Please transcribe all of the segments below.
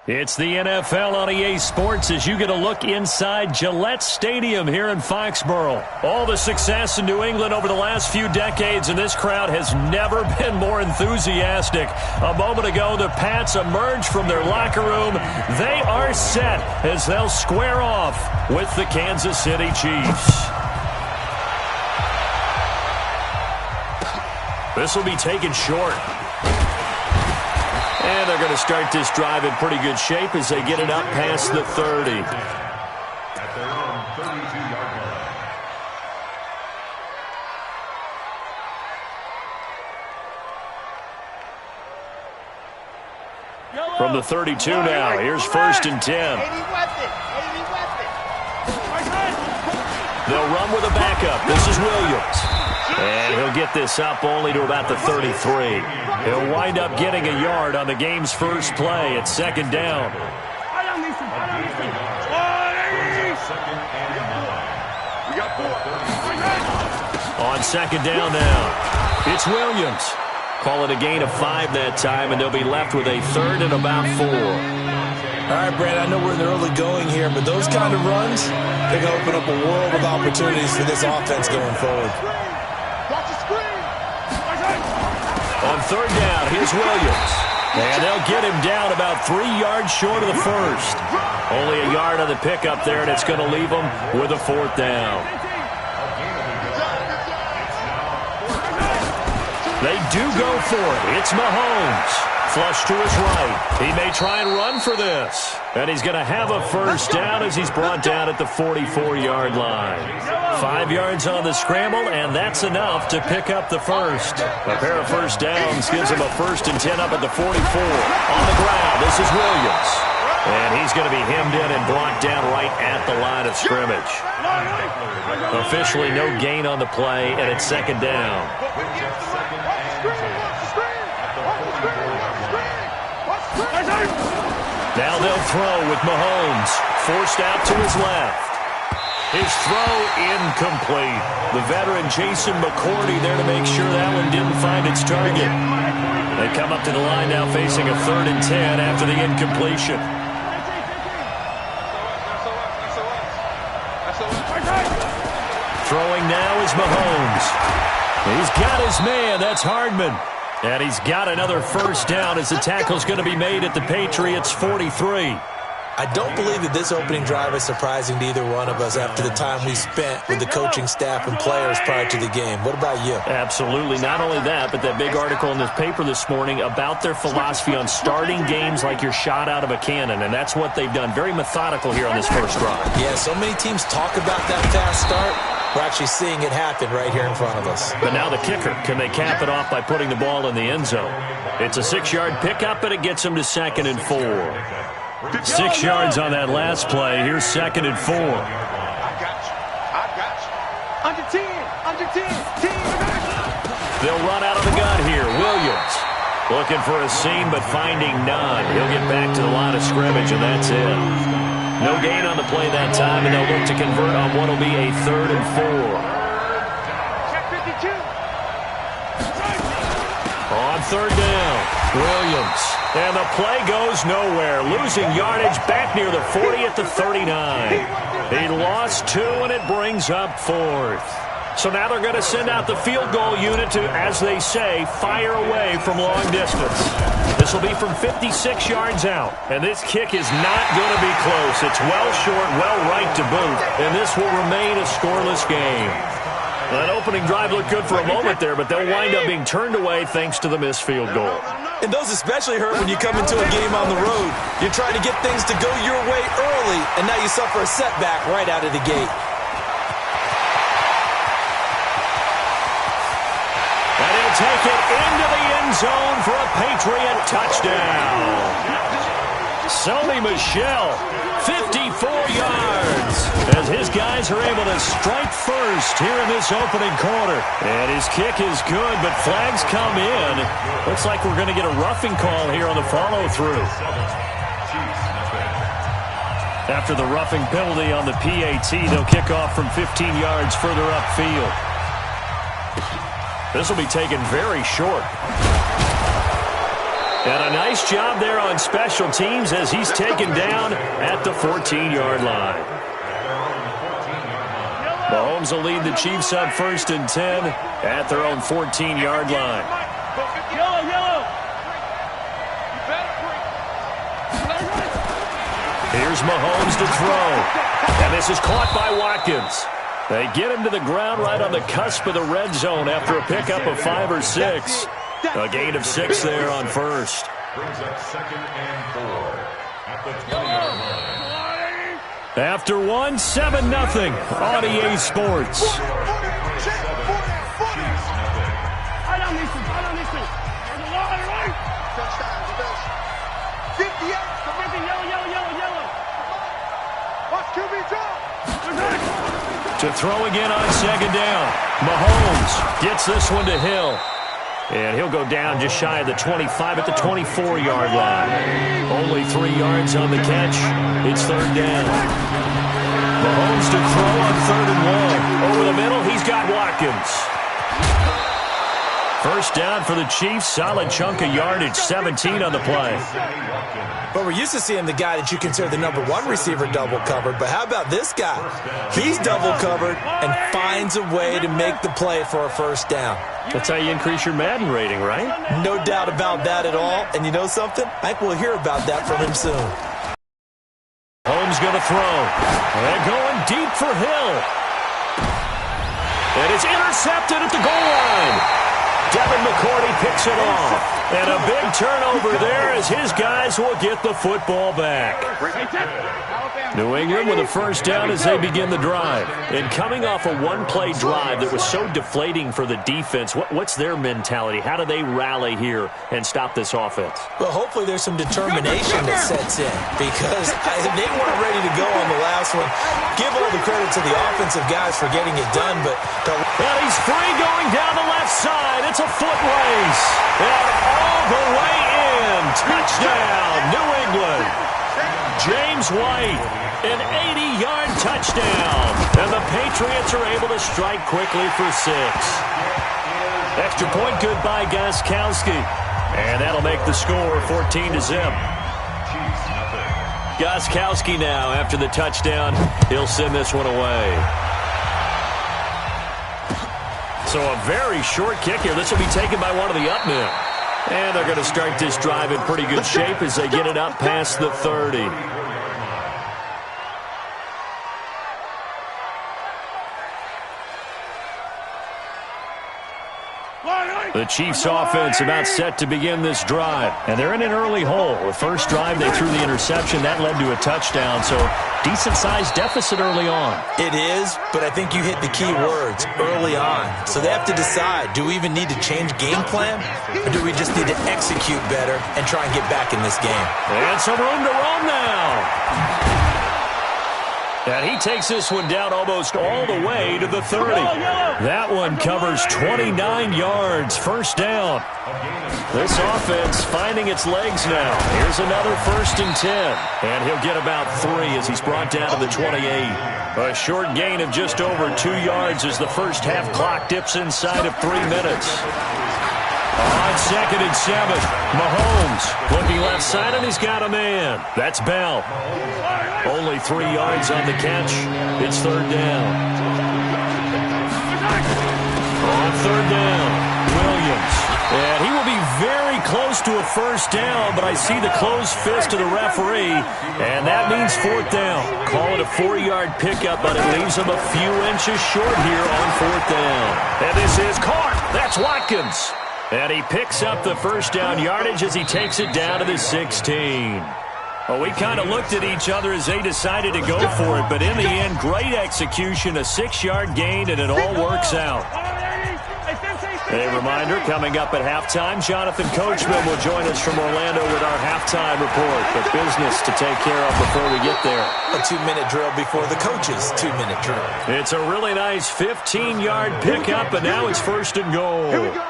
It's the NFL on EA Sports as you get a look inside Gillette Stadium here in Foxborough. All the success in New England over the last few decades, and this crowd has never been more enthusiastic. A moment ago, the Pats emerged from their locker room. They are set as they'll square off with the Kansas City Chiefs. This will be taken short. And they're going to start this drive in pretty good shape as they get it up past the 30. At their own 32-yard line. From the 32 now, here's 1st and 10. They'll run with a backup. This is Williams. And he'll get this up only to about the 33. He'll wind up getting a yard on the game's first play at 2nd down. On 2nd down now, it's Williams. Call it a gain of 5 that time, and they'll be left with a 3rd and about 4. All right, Brad, I know we're in the early going here, but those kind of runs, they're going to open up a world of opportunities for this offense going forward. On 3rd down, here's Williams. And they'll get him down about 3 yards short of the first. Only a yard on the pickup there, and it's going to leave him with a 4th down. They do go for it. It's Mahomes. Flush to his right. He may try and run for this. And he's going to have a 1st down as he's brought down at the 44-yard line. 5 yards on the scramble, and that's enough to pick up the first. A pair of 1st downs gives him a 1st and 10 up at the 44. On the ground, this is Williams. And he's going to be hemmed in and brought down right at the line of scrimmage. Officially no gain on the play, and it's 2nd down. Now they'll throw with Mahomes. Forced out to his left. His throw incomplete. The veteran Jason McCourty there to make sure that one didn't find its target. They come up to the line now facing a 3rd and 10 after the incompletion. Throwing now is Mahomes. He's got his man. That's Hardman. And he's got another 1st down as the tackle's going to be made at the Patriots' 43. I don't believe that this opening drive is surprising to either one of us after the time we spent with the coaching staff and players prior to the game. What about you? Absolutely. Not only that, but that big article in this paper this morning about their philosophy on starting games like you're shot out of a cannon, and that's what they've done. Very methodical here on this first drive. Yeah, so many teams talk about that fast start. We're actually seeing it happen right here in front of us. But now the kicker. Can they cap it off by putting the ball in the end zone? It's a 6-yard pickup, and it gets them to 2nd and 4. 6 yards on that last play. Here's 2nd and 4. I got you. Under 10. They'll run out of the gun here. Williams looking for a seam, but finding none. He'll get back to the line of scrimmage, and that's it. No gain on the play that time, and they'll look to convert on what will be a 3rd and 4. Check 52. On 3rd down, Williams. And the play goes nowhere. Losing yardage back near the 40 at the 39. He lost 2, and it brings up 4th. So now they're going to send out the field goal unit to, as they say, fire away from long distance. This will be from 56 yards out. And this kick is not going to be close. It's well short, well right to boot. And this will remain a scoreless game. That opening drive looked good for a moment there, but they'll wind up being turned away thanks to the missed field goal. And those especially hurt when you come into a game on the road. You're trying to get things to go your way early, and now you suffer a setback right out of the gate. And he'll take it into the end zone for a Patriot touchdown. Sony Michel, 54 yards, as his guys are able to strike first here in this opening quarter. And his kick is good, but flags come in. Looks like we're going to get a roughing call here on the follow-through. After the roughing penalty on the PAT, they'll kick off from 15 yards further upfield. This will be taken very short. And a nice job there on special teams as he's taken down at the 14-yard line. Mahomes will lead the Chiefs up 1st and 10 at their own 14-yard line. Here's Mahomes to throw. And this is caught by Watkins. They get him to the ground right on the cusp of the red zone after a pickup of 5 or 6. A gain of 6 there on first. Brings up 2nd and 4 at the 20-yard line. After 1, 7-0 on EA Sports. To throw again on 2nd down. Mahomes gets this one to Hill. And he'll go down just shy of the 25 at the 24-yard line. Only 3 yards on the catch. It's 3rd down. Mahomes to throw on 3rd and 1. Over the middle, he's got Watkins. First down for the Chiefs. Solid chunk of yardage, 17 on the play. But we're used to seeing the guy that you consider the #1 receiver double covered. But how about this guy? He's double covered and finds a way to make the play for a first down. That's how you increase your Madden rating, right? No doubt about that at all. And you know something? I think we'll hear about that from him soon. Holmes going to throw. And going deep for Hill. And it's intercepted at the goal line. Devin McCourty picks it off. And a big turnover there as his guys will get the football back. New England with a first down as they begin the drive. And coming off a one-play drive that was so deflating for the defense, what's their mentality? How do they rally here and stop this offense? Well, hopefully there's some determination that sets in because they weren't ready to go on the last one. Give all the credit to the offensive guys for getting it done, but and he's free going down the left side. It's a foot race. And all the way in. Touchdown, New England. James White, an 80-yard touchdown. And the Patriots are able to strike quickly for 6. Extra point good by Gostkowski. And that'll make the score 14-0. Gostkowski now after the touchdown. He'll send this one away. So a very short kick here. This will be taken by one of the up men. And they're going to start this drive in pretty good shape as they get it up past the 30. The Chiefs offense about set to begin this drive. And they're in an early hole. The first drive, they threw the interception. That led to a touchdown. So decent-sized deficit early on. It is, but I think you hit the key words, early on. So they have to decide, do we even need to change game plan? Or do we just need to execute better and try and get back in this game? And some room to roam now. And he takes this one down almost all the way to the 30. That one covers 29 yards. First down. This offense finding its legs now. Here's another 1st and 10. And he'll get about 3 as he's brought down to the 28. A short gain of just over 2 yards as the first half clock dips inside of 3 minutes. On 2nd and 7, Mahomes looking left side, and he's got a man. That's Bell. Only 3 yards on the catch. It's 3rd down. On 3rd down, Williams. And he will be very close to a first down, but I see the closed fist of the referee, and that means 4th down. Call it a 4-yard pickup, but it leaves him a few inches short here on 4th down. And this is caught. That's Watkins. And he picks up the first down yardage as he takes it down to the 16. Well, we kind of looked at each other as they decided to go for it, but in the end, great execution, a 6-yard gain, and it all works out. A reminder, coming up at halftime, Jonathan Coachman will join us from Orlando with our halftime report. But business to take care of before we get there. A 2-minute drill before the coach's 2-minute drill. It's a really nice 15-yard pickup, and now it's 1st and goal. Here we go.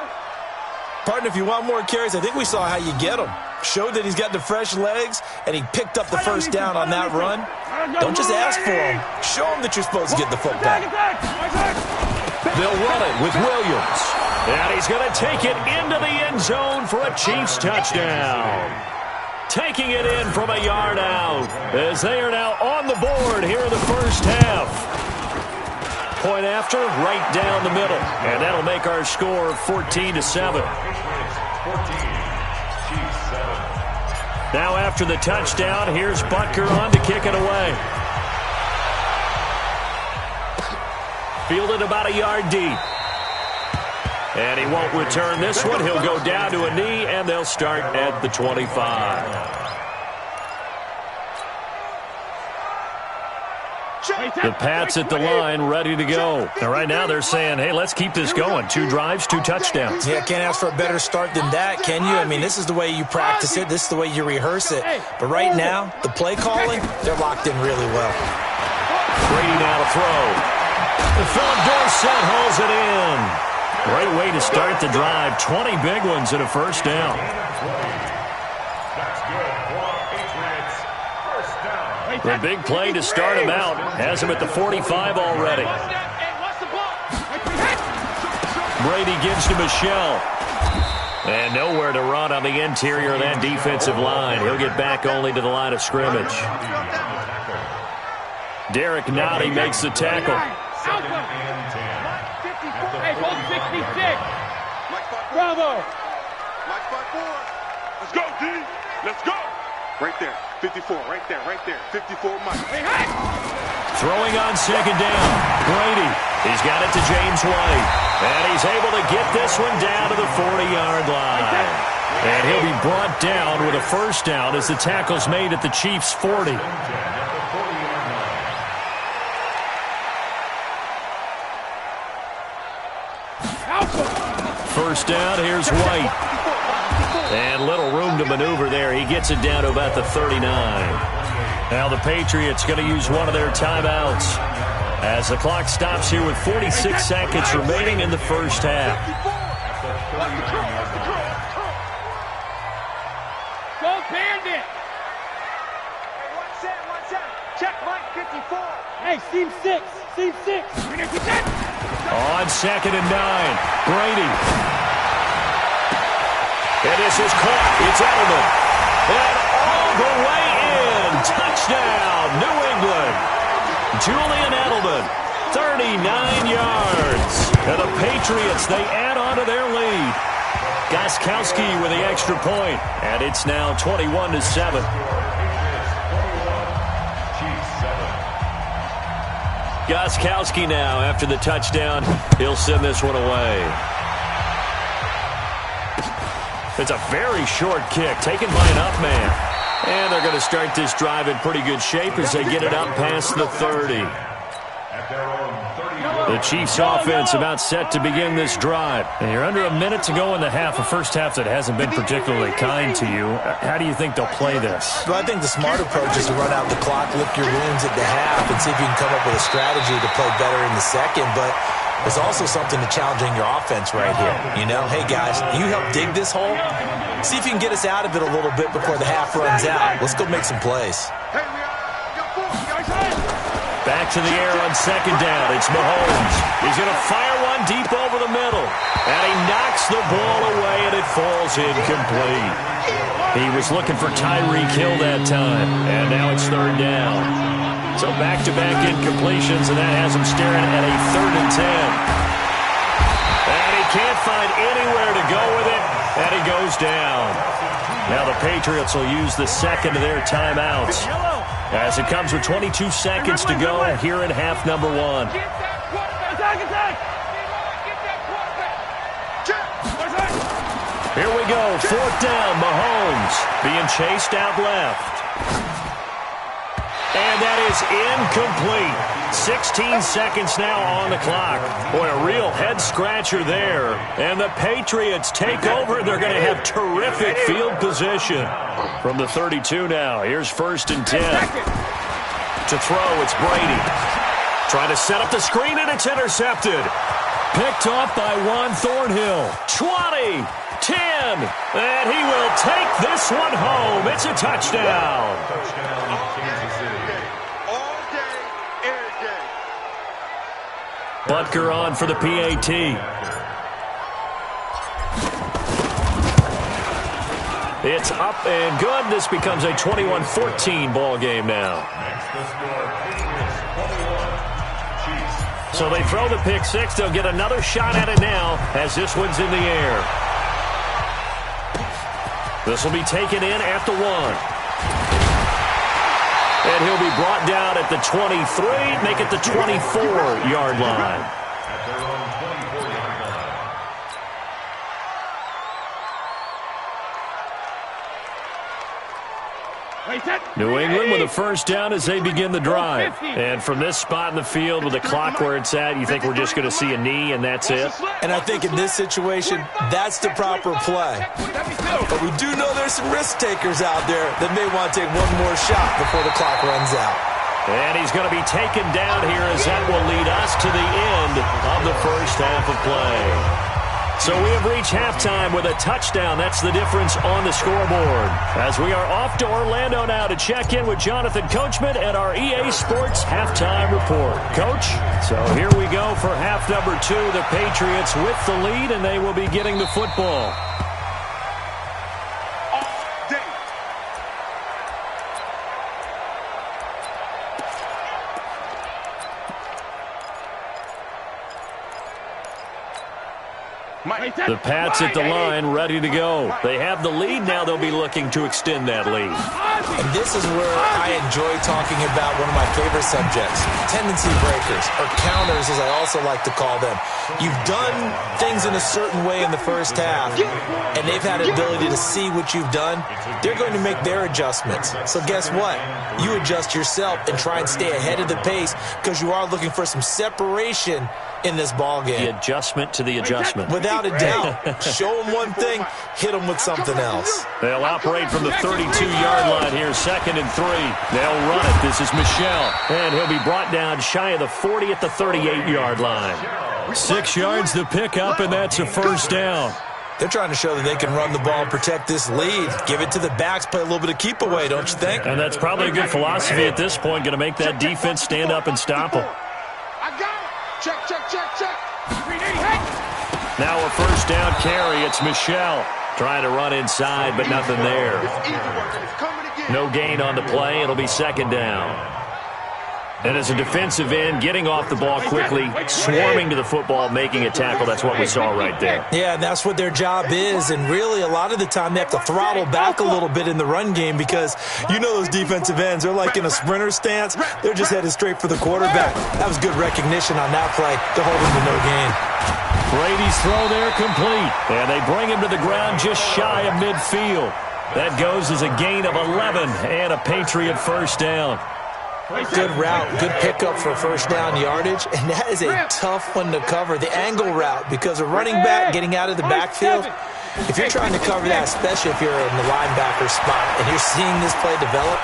Partner, if you want more carries, I think we saw how you get them. Showed that he's got the fresh legs, and he picked up the first down on that run. Don't just ask for them. Show him that you're supposed to get the football. They'll run it with Williams. And he's going to take it into the end zone for a Chiefs touchdown. Taking it in from a yard out as they are now on the board here in the first half. Point after, right down the middle. And that'll make our score 14-7. Now after the touchdown, here's Butker on to kick it away. Fielded about a yard deep. And he won't return this one. He'll go down to a knee, and they'll start at the 25. The Pats at the line, ready to go. And right now they're saying, hey, let's keep this going. 2 drives, 2 touchdowns. Yeah, can't ask for a better start than that, can you? I mean, this is the way you practice it. This is the way you rehearse it. But right now, the play calling, they're locked in really well. Brady now to throw. And Philip Dorsett holds it in. Great way to start the drive. 20 big ones and a first down. The big play to start him out. Has him at the 45 already. Brady gives to Michelle. And nowhere to run on the interior of that defensive line. He'll get back only to the line of scrimmage. Derek Nottie makes the tackle. Hey, ball 66. Bravo. Let's go, D. Let's go. Right there. 54. Right there. Right there. 54, Mike. Hey. Throwing on second down. Brady. He's got it to James White. And he's able to get this one down to the 40-yard line. And he'll be brought down with a first down as the tackle's made at the Chiefs' 40. First down, here's White. And little room to maneuver there. He gets it down to about the 39. Now the Patriots going to use one of their timeouts as the clock stops here with 46 seconds remaining in the first half. Go Bandit. One set. Check Mike, 54. Hey, seam 6. Seam 6. On second and 9, Brady. And this is caught. It's Edelman. And all the way in. Touchdown, New England. Julian Edelman, 39 yards. And the Patriots, they add on to their lead. Gostkowski with the extra point. And it's now 21-7. Gostkowski now, after the touchdown, he'll send this one away. It's a very short kick taken by an up man. And they're going to start this drive in pretty good shape as they get it up past the 30. The Chiefs offense about set to begin this drive. And you're under a minute to go in the half, a first half that hasn't been particularly kind to you. How do you think they'll play this? Well, I think the smart approach is to run out the clock, lick your wounds at the half, and see if you can come up with a strategy to play better in the second. But there's also something to challenging your offense right here. You know, hey, guys, you help dig this hole. See if you can get us out of it a little bit before the half runs out. Let's go make some plays. Back to the air on second down. It's Mahomes. He's going to fire one deep over the middle. And he knocks the ball away, and it falls incomplete. He was looking for Tyreek Hill that time. And now it's third down. So back-to-back incompletions, and that has him staring at a 3rd and 10. And he can't find anywhere to go with it, and he goes down. Now the Patriots will use the second of their timeouts as it comes with 22 seconds to go here in half number 1. Here we go, 4th down, Mahomes being chased out left. And that is incomplete. 16 seconds now on the clock. Boy, a real head-scratcher there. And the Patriots take over. They're going to have terrific field position. From the 32 now, here's 1st and 10. To throw, it's Brady. Trying to set up the screen, and it's intercepted. Picked off by Juan Thornhill. 20, 10, and he will take this one home. It's a touchdown. Butker on for the PAT. It's up and good. This becomes a 21-14 ball game now. So they throw the pick six. They'll get another shot at it now as this one's in the air. This will be taken in at the 1. And he'll be brought down at the 23, make it the 24-yard line. New England with a first down as they begin the drive. And from this spot in the field with the clock where it's at, you think we're just going to see a knee and that's it? And I think in this situation, that's the proper play. But we do know there's some risk takers out there that may want to take one more shot before the clock runs out. And he's going to be taken down here as that will lead us to the end of the first half of play. So we have reached halftime with a touchdown. That's the difference on the scoreboard. As we are off to Orlando now to check in with Jonathan Coachman and our EA Sports halftime report. Coach, so here we go for half number 2. The Patriots with the lead, and they will be getting the football. The Pats at the line, ready to go. They have the lead. Now they'll be looking to extend that lead. And this is where I enjoy talking about one of my favorite subjects, tendency breakers, or counters as I also like to call them. You've done things in a certain way in the first half, and they've had an ability to see what you've done. They're going to make their adjustments. So guess what? You adjust yourself and try and stay ahead of the pace because you are looking for some separation in this ball game. The adjustment to the adjustment. Without a doubt. Show them one thing, hit them with something else. They'll operate from the 32-yard line here, 2nd and 3. They'll run it. This is Michel. And he'll be brought down shy of the 40 at the 38-yard line. 6 yards to pick up, and that's a first down. They're trying to show that they can run the ball and protect this lead. Give it to the backs, play a little bit of keep away, don't you think? And that's probably a good philosophy at this point, going to make that defense stand up and stop them. Check. Now a first down carry. It's Michel trying to run inside, but nothing there. No gain on the play. It'll be 2nd down. And as a defensive end, getting off the ball quickly, swarming to the football, making a tackle, that's what we saw right there. Yeah, and that's what their job is. And really, a lot of the time, they have to throttle back a little bit in the run game because you know those defensive ends, they're like in a sprinter stance. They're just headed straight for the quarterback. That was good recognition on that play to hold him to no gain. Brady's throw there complete. And they bring him to the ground just shy of midfield. That goes as a gain of 11 and a Patriot first down. Good route, good pickup for first down yardage, and that is a tough one to cover, the angle route, because a running back getting out of the backfield, if you're trying to cover that, especially if you're in the linebacker spot and you're seeing this play develop,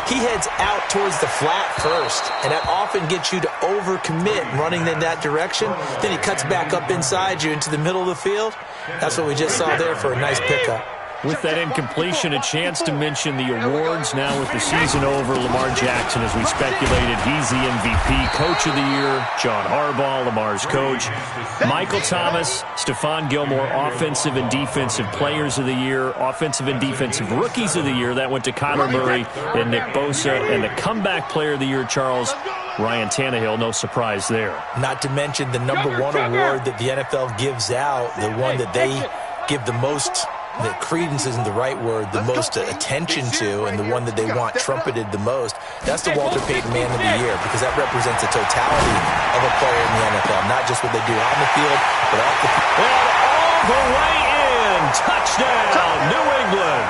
he heads out towards the flat first, and that often gets you to overcommit running in that direction. Then he cuts back up inside you into the middle of the field. That's what we just saw there for a nice pickup. With that incompletion, a chance to mention the awards. Now with the season over, Lamar Jackson, as we speculated, he's the MVP, Coach of the Year. John Harbaugh, Lamar's coach. Michael Thomas, Stephon Gilmore, Offensive and Defensive Players of the Year. Offensive and Defensive Rookies of the Year. That went to Kyler Murray and Nick Bosa. And the Comeback Player of the Year, Charles, Ryan Tannehill, no surprise there. Not to mention the #1 award that the NFL gives out, the one that they give the most, the credence isn't the right word, the most attention to, and the one that they want trumpeted the most, that's the Walter Payton Man of the Year, because that represents the totality of a player in the NFL, not just what they do on the field, but off the field. And all the way in, touchdown, New England.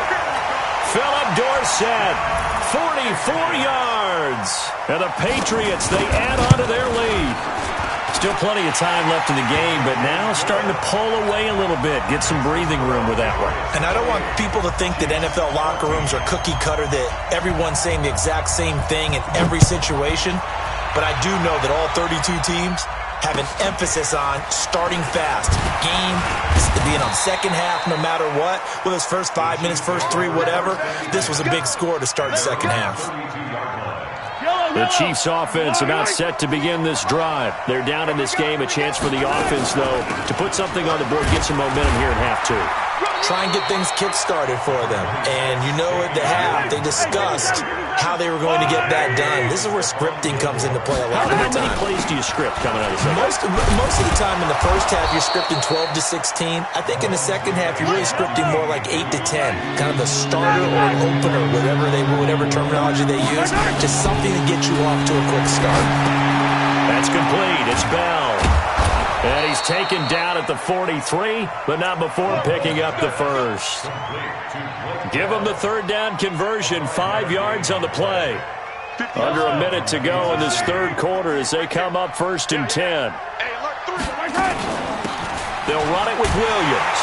Philip Dorsett, 44 yards. And the Patriots, they add on to their lead. Still plenty of time left in the game, but now starting to pull away a little bit, get some breathing room with that one. And I don't want people to think that NFL locker rooms are cookie cutter, that everyone's saying the exact same thing in every situation. But I do know that all 32 teams have an emphasis on starting fast. Game is being on second half no matter what. Whether it's first 5 minutes, first 3, whatever. This was a big score to start the second half. The Chiefs offense about set to begin this drive. They're down in this game. A chance for the offense, though, to put something on the board, get some momentum here in half two. Try and get things kick-started for them. And you know at the half, they discussed how they were going to get that done. This is where scripting comes into play a lot of the time. How many plays do you script coming out of the second? Most of the time in the first half, you're scripting 12 to 16. I think in the second half, you're really scripting more like 8 to 10. Kind of a starter or an opener, whatever terminology they use. Just something to get you off to a quick start. That's complete. It's Bell. And he's taken down at the 43, but not before picking up the first. Give him the third down conversion, 5 yards on the play. Under a minute to go in this third quarter as they come up 1st and 10. They'll run it with Williams.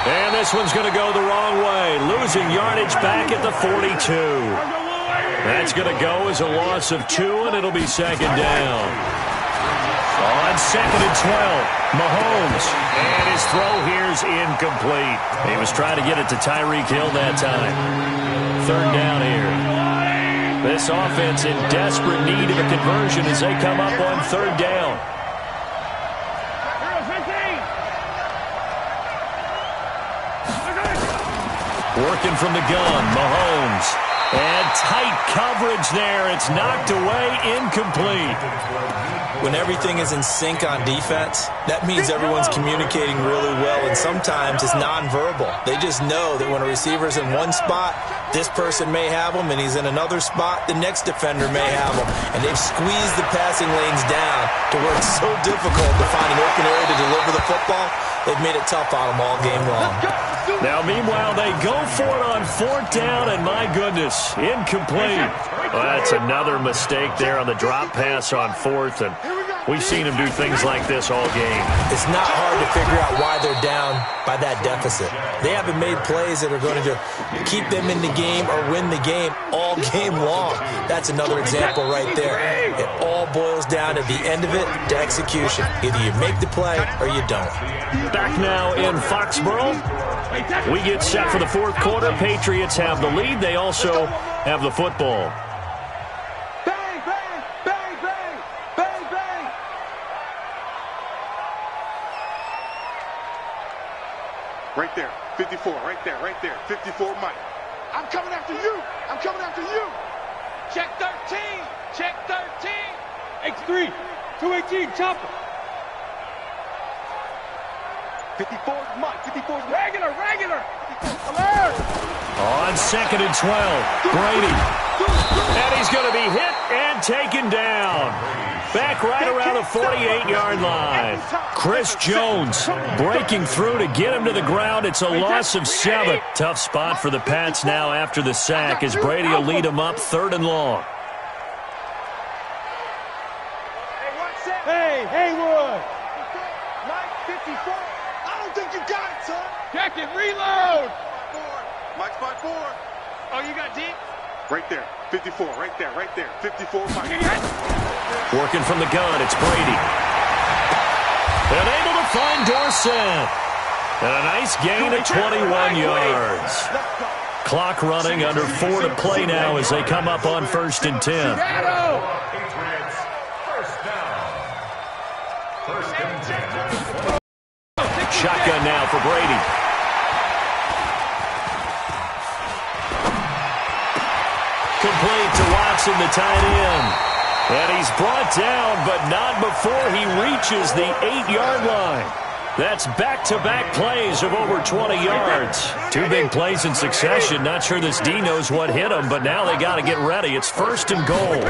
And this one's going to go the wrong way, losing yardage back at the 42. That's going to go as a loss of 2, and it'll be 2nd down. On 2nd and 12, Mahomes, and his throw here's incomplete. He was trying to get it to Tyreek Hill that time. 3rd down here. This offense in desperate need of a conversion as they come up on 3rd down. Working from the gun, Mahomes. And tight coverage there. It's knocked away, incomplete. When everything is in sync on defense, that means everyone's communicating really well, and sometimes it's nonverbal. They just know that when a receiver's in one spot, this person may have him, and he's in another spot, the next defender may have him. And they've squeezed the passing lanes down to where it's so difficult to find an open area to deliver the football. They've made it tough on them all game long. Now, meanwhile, they go for it on 4th down, and my goodness, incomplete. Well, that's another mistake there on the drop pass on 4th, and we've seen them do things like this all game. It's not hard to figure out why they're down by that deficit. They haven't made plays that are going to keep them in the game or win the game all game long. That's another example right there. It all boils down at the end of it to execution. Either you make the play or you don't. Back now in Foxborough. We get set for the 4th quarter. Patriots have the lead. They also have the football. Bang, bang, bang, bang, bang, bang. Right there. 54. Right there. Right there. 54, Mike. I'm coming after you. I'm coming after you. Check 13. Check 13. X3. 218. Chopper. 54, Mike. 54, Regular. Alert. On 2nd and 12, Brady. And he's going to be hit and taken down. Back right around the 48-yard line. Chris Jones breaking through to get him to the ground. It's a loss of 7. Tough spot for the Pats now after the sack as Brady will lead them up 3rd and long. Hey, Haywood. Mike, 54. I don't think you got it, son. Check it. Reload. Mike's by 4. Oh, you got deep? Right there. 54. Right there. Right there. 54, Mike. Working from the gun, it's Brady. And able to find Dorsett. And a nice gain of 21 yards. Clock running, under 4 to play now as they come up on 1st and 10. Shotgun now for Brady. Complete to Watson, the tight end. And he's brought down, but not before he reaches the 8-yard line. That's back-to-back plays of over 20 yards. 2 big plays in succession. Not sure this D knows what hit him, but now they got to get ready. It's 1st and goal.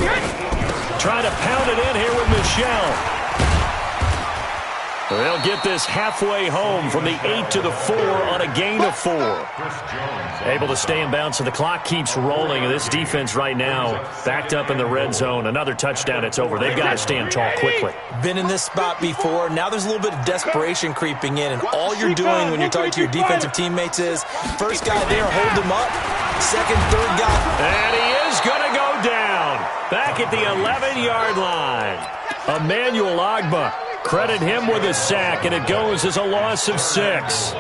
Trying to pound it in here with Michel. They'll get this halfway home from the 8 to the 4 on a gain of 4. Able to stay in bounds, so the clock keeps rolling. And this defense right now backed up in the red zone. Another touchdown, it's over. They've got to stand tall quickly. Been in this spot before. Now there's a little bit of desperation creeping in. And all you're doing when you're talking to your defensive teammates is, first guy there, hold him up. Second, third guy. And he is going to go down. Back at the 11-yard line. Emmanuel Ogbah. Credit him with a sack, and it goes as a loss of 6.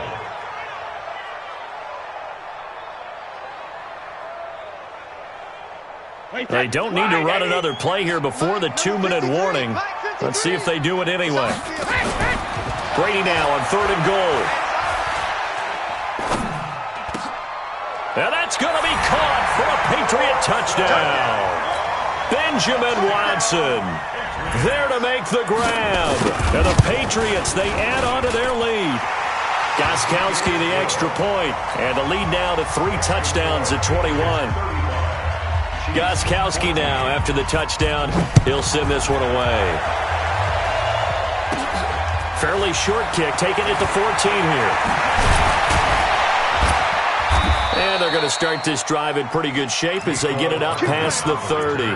They don't need to run another play here before the 2-minute warning. Let's see if they do it anyway. Brady now on 3rd and goal. And that's going to be caught for a Patriot touchdown. Benjamin Watson there to make the grab. And the Patriots, they add on to their lead. Gostkowski the extra point. And the lead now to 3 touchdowns at 21. Gostkowski now after the touchdown. He'll send this one away. Fairly short kick, taking it to 14 here. And they're going to start this drive in pretty good shape as they get it up past the 30. The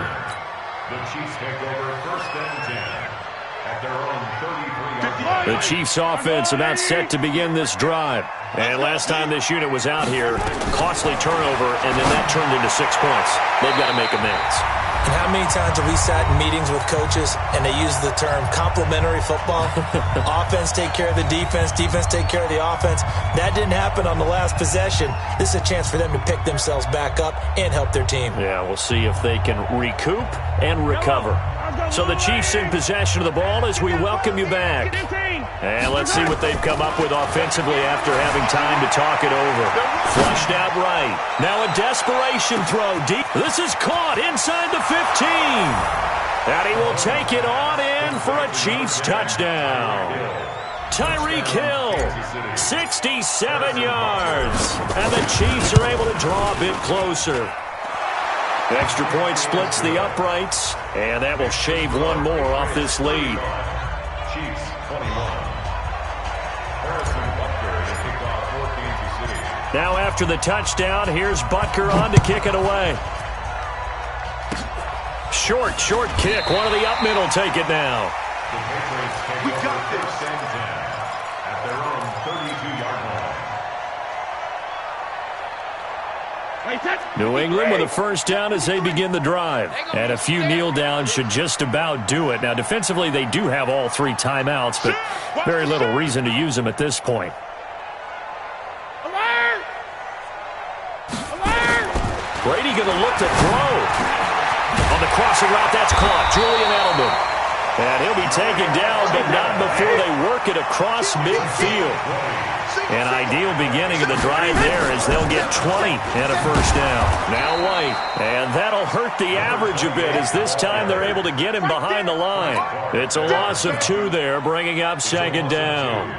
Chiefs take over 1st and 10 at their own 33-yard line. The Chiefs offense about set to begin this drive. And last time this unit was out here, costly turnover, and then that turned into 6 points. They've got to make amends. And how many times have we sat in meetings with coaches and they use the term complementary football? Offense take care of the defense, defense take care of the offense. That didn't happen on the last possession. This is a chance for them to pick themselves back up and help their team. Yeah, we'll see if they can recoup and recover. So the Chiefs in possession of the ball as we welcome you back. And let's see what they've come up with offensively after having time to talk it over. Flushed out right. Now a desperation throw deep. This is caught inside the 15. And he will take it on in for a Chiefs touchdown. Tyreek Hill, 67 yards. And the Chiefs are able to draw a bit closer. The extra point splits the uprights, and that will shave one more off this lead. Chiefs 21. Harrison Butker to kick off for Kansas City. Now after the touchdown, here's Butker on to kick it away. Short kick. One of the up middle take it now. The Patriots take over 1st and 10 at their own 32-yard line. New England with a first down as they begin the drive. And a few kneel downs should just about do it. Now, defensively, they do have all 3 timeouts, but very little reason to use them at this point. Brady going to look to throw. On the crossing route, that's caught. Julian Edelman. And he'll be taken down, but not before they work it across midfield. An ideal beginning of the drive there as they'll get 20 and a first down. Now White. And that'll hurt the average a bit as this time they're able to get him behind the line. It's a loss of 2 there, bringing up 2nd down.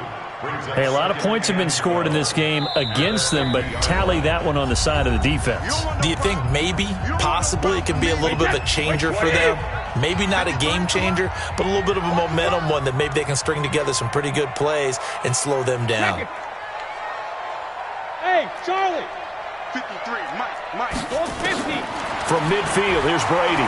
Hey, a lot of points have been scored in this game against them, but tally that one on the side of the defense. Do you think maybe, possibly, it could be a little bit of a changer for them? Maybe not a game changer, but a little bit of a momentum one that maybe they can string together some pretty good plays and slow them down. Hey, Charlie. 53, Mike. Go 50. From midfield, here's Brady.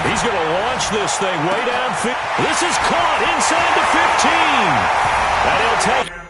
He's going to launch this thing way downfield. This is caught inside the 15. And he'll take